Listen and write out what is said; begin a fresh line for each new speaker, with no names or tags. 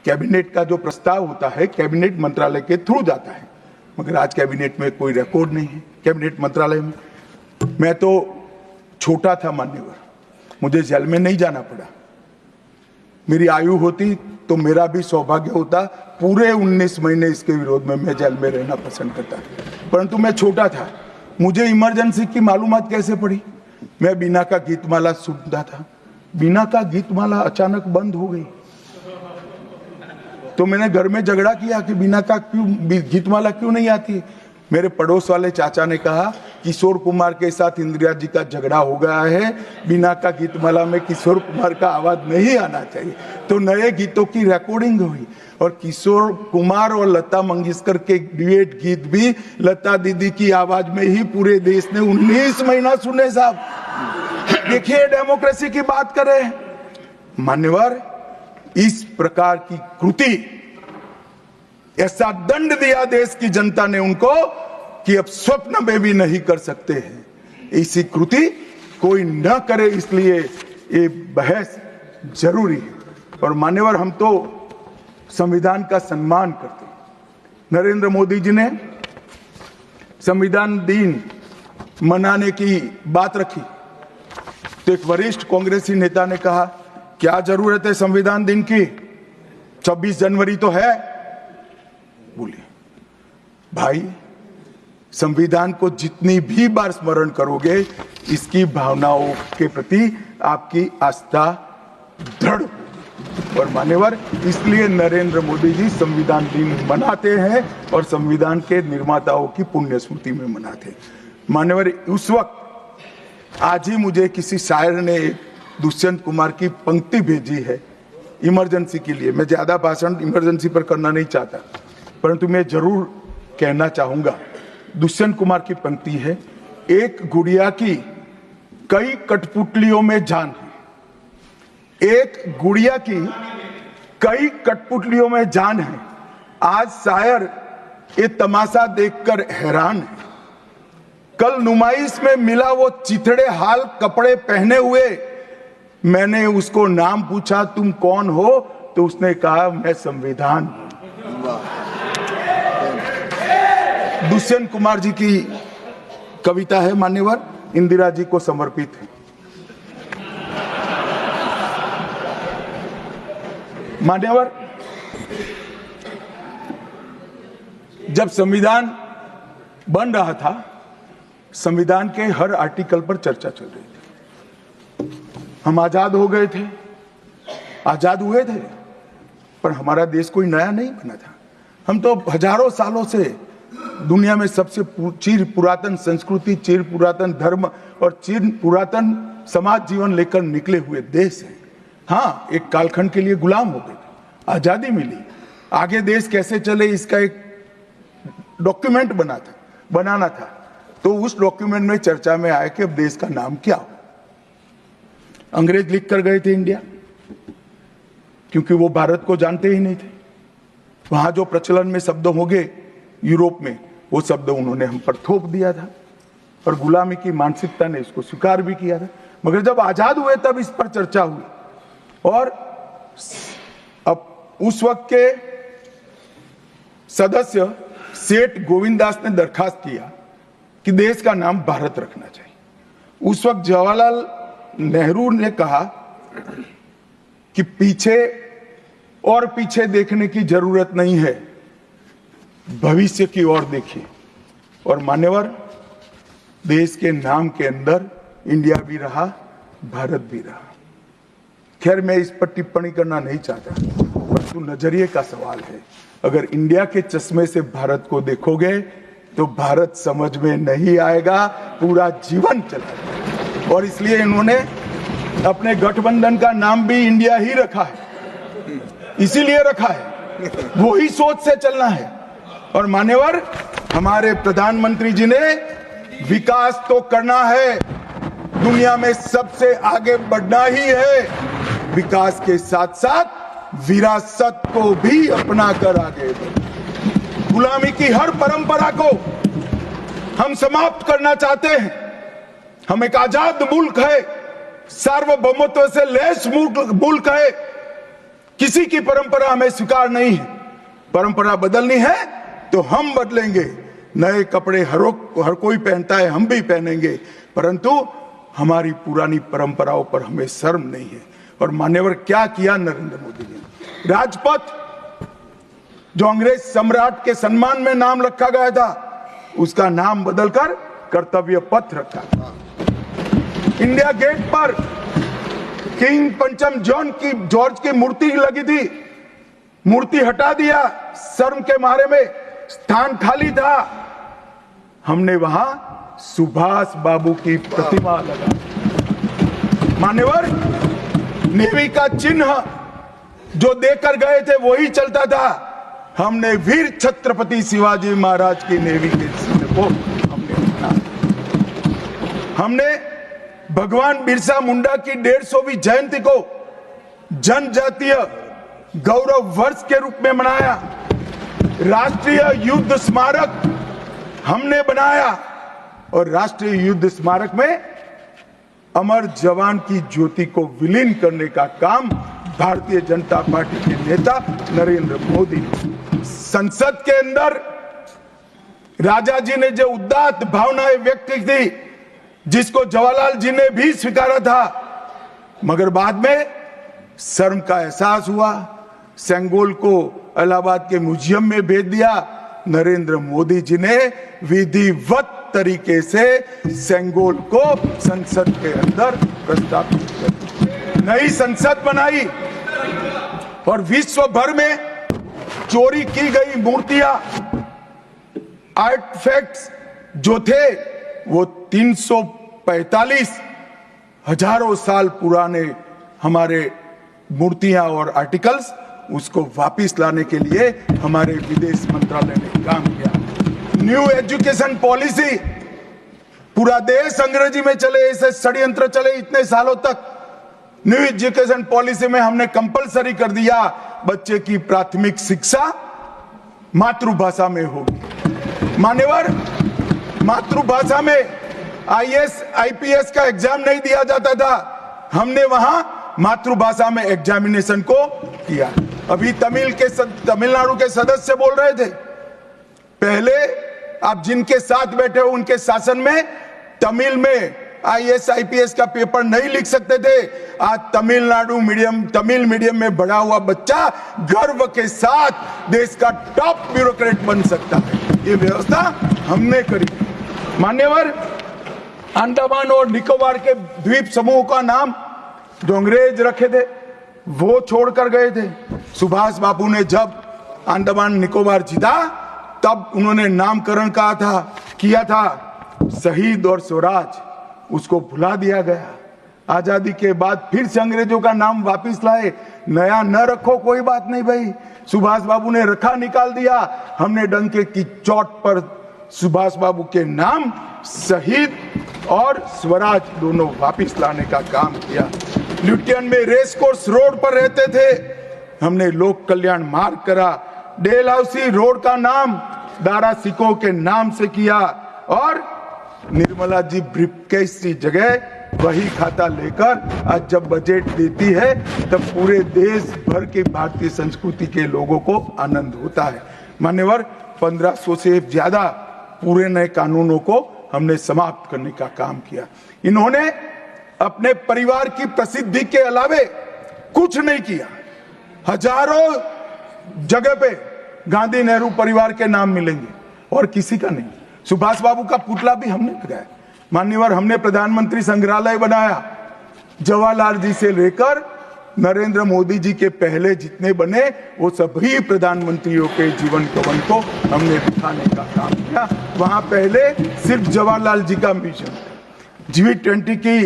Cabinet का जो प्रस्ताव होता है कैबिनेट मंत्रालय के थ्रू जाता है, मगर आज कैबिनेट में कोई रिकॉर्ड नहीं है। कैबिनेट मंत्रालय में मैं तो छोटा था मान्यवर, मुझे जेल में नहीं जाना पड़ा। मेरी आयु होती तो मेरा भी सौभाग्य होता, पूरे 19 महीने इसके विरोध में मैं जेल में रहना पसंद करता, परंतु मैं छोटा था। मुझे इमरजेंसी की मालूमात कैसे पड़ी? मैं बीना का गीतमाला सुनता था, बीना का गीतमाला अचानक बंद हो गई, तो मैंने घर में झगड़ा किया कि बीना का क्यों गीतमाला क्यों नहीं आती। मेरे पड़ोस वाले चाचा ने कहा किशोर कुमार के साथ इंदिरा जी का झगड़ा हो गया है, बीना का गीतमाला में किशोर कुमार का आवाज नहीं आना चाहिए। तो नए गीतों की रिकॉर्डिंग हुई और किशोर कुमार और लता मंगेशकर के ड्यूएट गीत भी लता दीदी की आवाज में ही पूरे देश ने 19 महीना सुने। साहब देखिए, डेमोक्रेसी की बात करें मान्यवर, इस प्रकार की कृति, ऐसा दंड दिया देश की जनता ने उनको कि अब स्वप्न में भी नहीं कर सकते हैं। ऐसी कृति कोई न करे, इसलिए ये बहस जरूरी है। और मान्यवर, हम तो संविधान का सम्मान करते हैं। नरेंद्र मोदी जी ने संविधान दिन मनाने की बात रखी तो एक वरिष्ठ कांग्रेसी नेता ने कहा क्या जरूरत है संविधान दिन की, 26 जनवरी तो है। बोलिए भाई, संविधान को जितनी भी बार स्मरण करोगे, इसकी भावनाओं के प्रति आपकी आस्था दृढ़। और मान्यवर, इसलिए नरेंद्र मोदी जी संविधान दिन मनाते हैं और संविधान के निर्माताओं की पुण्य स्मृति में मनाते हैं। मान्यवर, उस वक्त आज ही मुझे किसी शायर ने दुष्यंत कुमार की पंक्ति भेजी है इमरजेंसी के लिए। मैं ज्यादा भाषण इमरजेंसी पर करना नहीं चाहता, परंतु मैं जरूर कहना चाहूंगा। दुष्यंत कुमार की पंक्ति है, एक गुड़िया की कई कठपुतलियों में जान है, एक गुड़िया की कई कठपुतलियों में जान है। आज शायर ये तमाशा देखकर हैरान है। कल नुमाइश में मिला वो चिथड़े हाल कपड़े पहने हुए, मैंने उसको नाम पूछा तुम कौन हो, तो उसने कहा मैं संविधान। दुष्यंत कुमार जी की कविता है मान्यवर, इंदिरा जी को समर्पित है। मान्यवर, जब संविधान बन रहा था, संविधान के हर आर्टिकल पर चर्चा चल रही थी। हम आजाद हो गए थे, आजाद हुए थे, पर हमारा देश कोई नया नहीं बना था। हम तो हजारों सालों से दुनिया में सबसे चिर पुरातन संस्कृति, चिर पुरातन धर्म और चिर पुरातन समाज जीवन लेकर निकले हुए देश हैं। हाँ, एक कालखंड के लिए गुलाम हो गए, आजादी मिली, आगे देश कैसे चले इसका एक डॉक्यूमेंट बनाना था। तो उस डॉक्यूमेंट में चर्चा में आया कि अब देश का नाम क्या हो। अंग्रेज लिख कर गए थे इंडिया, क्योंकि वो भारत को जानते ही नहीं थे। वहां जो प्रचलन में शब्द होंगे यूरोप में, वो शब्द उन्होंने हम पर थोप दिया था और गुलामी की मानसिकता ने इसको स्वीकार भी किया था। मगर जब आजाद हुए तब इस पर चर्चा हुई और अब उस वक्त के सदस्य सेठ गोविंददास ने दरखास्त किया कि देश का नाम भारत रखना चाहिए। उस वक्त जवाहरलाल नेहरू ने कहा कि पीछे देखने की जरूरत नहीं है, भविष्य की ओर देखिए। और मान्यवर, देश के नाम के अंदर इंडिया भी रहा, भारत भी रहा। खैर, मैं इस पर टिप्पणी करना नहीं चाहता, परंतु नजरिए का सवाल है। अगर इंडिया के चश्मे से भारत को देखोगे तो भारत समझ में नहीं आएगा, पूरा जीवन चला। और इसलिए इन्होंने अपने गठबंधन का नाम भी इंडिया ही रखा है, इसीलिए रखा है, वो ही सोच से चलना है। और मान्यवर, हमारे प्रधानमंत्री जी ने विकास तो करना है, दुनिया में सबसे आगे बढ़ना ही है, विकास के साथ साथ विरासत को भी अपना कर आगे बढ़े। गुलामी की हर परंपरा को हम समाप्त करना चाहते हैं। हम एक आजाद मुल्क है, सार्वभौमत्व से लैस मुल्क है, किसी की परंपरा हमें स्वीकार नहीं है। परंपरा बदलनी है तो हम बदलेंगे। नए कपड़े हर कोई पहनता है, हम भी पहनेंगे, परंतु हमारी पुरानी परंपराओं पर हमें शर्म नहीं है। और मान्यवर क्या किया नरेंद्र मोदी ने, राजपथ जो अंग्रेज सम्राट के सम्मान में नाम रखा गया था, उसका नाम बदलकर कर्तव्य पथ रखा। इंडिया गेट पर किंग पंचम जॉर्ज की मूर्ति लगी थी, मूर्ति हटा दिया, शर्म के मारे में स्थान खाली था, हमने वहां सुभाष बाबू की प्रतिमा लगा। मान्यवर, नेवी का चिन्ह जो देकर गए थे वही चलता था। हमने वीर छत्रपति शिवाजी महाराज की नेवी के चिन्ह को हमने भगवान बिरसा मुंडा की 150वीं जयंती को जनजातीय गौरव वर्ष के रूप में मनाया। राष्ट्रीय युद्ध स्मारक हमने बनाया और राष्ट्रीय युद्ध स्मारक में अमर जवान की ज्योति को विलीन करने का काम भारतीय जनता पार्टी के नेता नरेंद्र मोदी। संसद के अंदर राजा जी ने जो उदात्त भावनाएं व्यक्त की थी, जिसको जवाहरलाल जी ने भी स्वीकारा था, मगर बाद में शर्म का एहसास हुआ, सेंगोल को इलाहाबाद के म्यूजियम में भेज दिया। नरेंद्र मोदी जी ने विधिवत तरीके से सेंगोल को संसद के अंदर प्रस्तावित कर नई संसद बनाई और विश्व भर में चोरी की गई मूर्तियां, आर्टिफैक्ट्स जो थे वो 345 हजारों साल पुराने हमारे मूर्तियां और आर्टिकल्स, उसको वापस लाने के लिए हमारे विदेश मंत्रालय ने काम किया। न्यू एजुकेशन पॉलिसी, पूरा देश अंग्रेजी में चले, ऐसे षड्यंत्र चले इतने सालों तक। न्यू एजुकेशन पॉलिसी में हमने कंपलसरी कर दिया, बच्चे की प्राथमिक शिक्षा मातृभाषा में होगी। मान्यवर, मातृभाषा में आईएएस आईपीएस का एग्जाम नहीं दिया जाता था, हमने वहां मातृभाषा में एग्जामिनेशन को किया। अभी तमिलनाडु के सदस्य बोल रहे थे, पहले आप जिनके साथ बैठे हो उनके शासन में तमिल में आईएएस आईपीएस का पेपर नहीं लिख सकते थे। आज तमिल मीडियम में बड़ा हुआ बच्चा गर्व के साथ देश का टॉप ब्यूरोक्रेट बन सकता है। ये व्यवस्था हमने करी। मान्यवर, अंडमान और निकोबार के द्वीप समूह का नाम जो अंग्रेज रखे थे वो छोड़कर गए थे। सुभाष बाबू ने जब अंडमान निकोबार जीता तब उन्होंने नामकरण किया था शहीद और स्वराज, उसको भुला दिया गया। आजादी के बाद फिर से अंग्रेजों का नाम वापिस लाए, नया न रखो कोई बात नहीं भाई, सुभाष बाबू ने रखा, निकाल दिया। हमने डंके की चोट पर सुभाष बाबू के नाम शहीद और स्वराज दोनों वापिस लाने का काम किया। ल्यूटियन में रेस कोर्स रोड पर रहते थे, हमने लोक कल्याण मार्ग करा। डेलहाउसी रोड का नाम दारा सिकोह के नाम से किया और निर्मला जी ब्रीफकेस की जगह वही खाता लेकर आज जब बजट देती है तब पूरे देश भर के भारतीय संस्कृति के लोगों को आनंद होता है। मान्यवर, 1500 से ज्यादा पूरे नए कानूनों को हमने समाप्त करने का काम किया। इन्होंने अपने परिवार की प्रसिद्धि के अलावे कुछ नहीं किया। हजारों जगह पे गांधी नेहरू परिवार के नाम मिलेंगे और किसी का नहीं। सुभाष बाबू का पुतला भी हमने लगाया। मान्यवर, हमने प्रधानमंत्री संग्रहालय बनाया। जवाहरलाल जी से लेकर नरेंद्र मोदी जी के पहले जितने बने वो सभी प्रधानमंत्रियों के जीवन कवन को हमने दिखाने का काम किया। वहां पहले सिर्फ जवाहरलाल जी का मिशन, G20 की